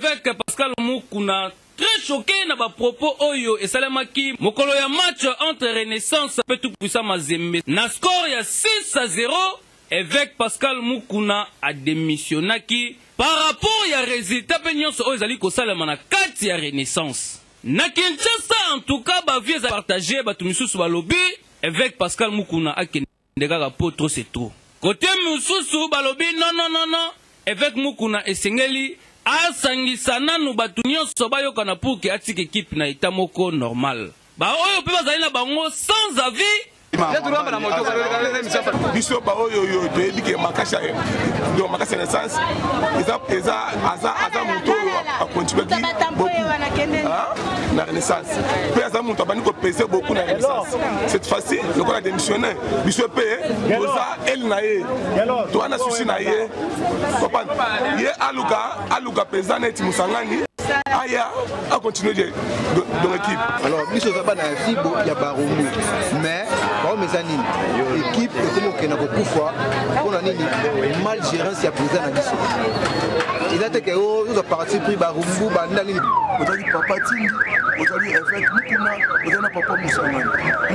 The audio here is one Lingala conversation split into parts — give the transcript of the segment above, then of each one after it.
évêque Pascal Mukuna très choqué na ba propos oyo et salamaki mokolo ya match entre Renaissance et tout puissant Mazembe na score ya 6-0. Évêque Pascal Mukuna a démissionnaki par rapport ya résultat pe nyonso oyo ezali kosalema na kati ya Renaissance. Na Kinshasa en tout cas ba vieux a partagé batu misusu balobi évêque Pascal Mukuna akende kaka po trop c'est trop. Côté misusu balobi non évêque Mukuna esengeli asangisa nanu batu nyonso bayokana pour que atike équipe na état moko normal. Ba oyo pe bazali na bango sans avis. Biso ba oyo yo toyebi ke makasha do makasha Renaissance eza moto a continuer na Renaissance. Pe eza moto bani ko peser beaucoup na Renaissance. Cette fois-ci le corps a démissionné. Biso pe oza el na ye. To ana souci na ye. Papa ye aluka pesa na ti musangani. Aya a continuer dans l'équipe. Alors biso za bana fibo ya barumbu. Mais l'équipe est comme au beaucoup fois on a une mal gérance à présent à biso. Il a été que nous a parti pris barumbu bandali otali papa tindi otali évêque Mukuna otali papa Musangani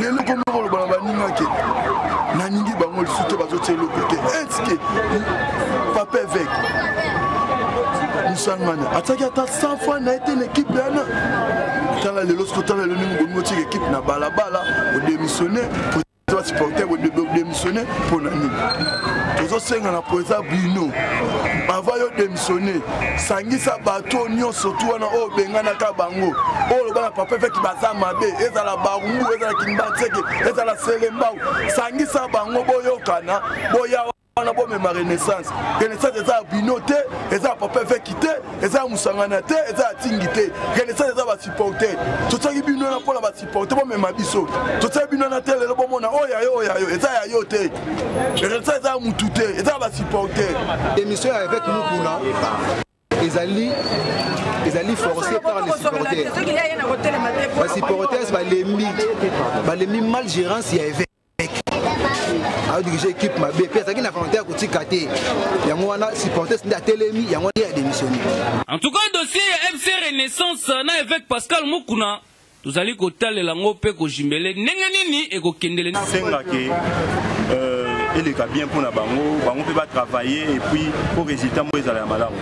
lelo comme le bana ningaki na ningi bango le soute bazote le côté est-ce que papa évêque Musangani ataki ata 100 fois na été l'équipe yana tala lelo skotala le ningo moti équipe na balabala au démissionner pour supporter au démissionner pour nani tozo senga na poeza bino avant yo démissionner sangisa bato nyo surtout wana o bengana ka bango o lo bana papa fait ki baza mabe ezala barumbu ezala kimbatseke ezala selemba sangisa bango boyokana boya wana bo mema Renaissance eza binote eza papa fait quitter eza musangana te eza tingite Renaissance eza ba supporter totaki bino na pola ba supporter bo mema biso totaki bino na tele lo bomona oya yo eza ya yo te Renaissance eza mutute eza ba supporter émission avec Mukuna ezali forcé par les supporters. Les supporters balemi mal gérance ya évêque. A diriger équipe ma BP ça qui n'a pas volontaire côté katé yango wana supporter nda telemi yango ya démissionné. En tout cas dossier FC Renaissance na évêque Pascal Mukuna tozali kotalela ngo pe ko jimbele ndenge nini e ko kendele senga ke il est bien pour na bango peut pas travailler et puis pour résultat moi ezala malamu.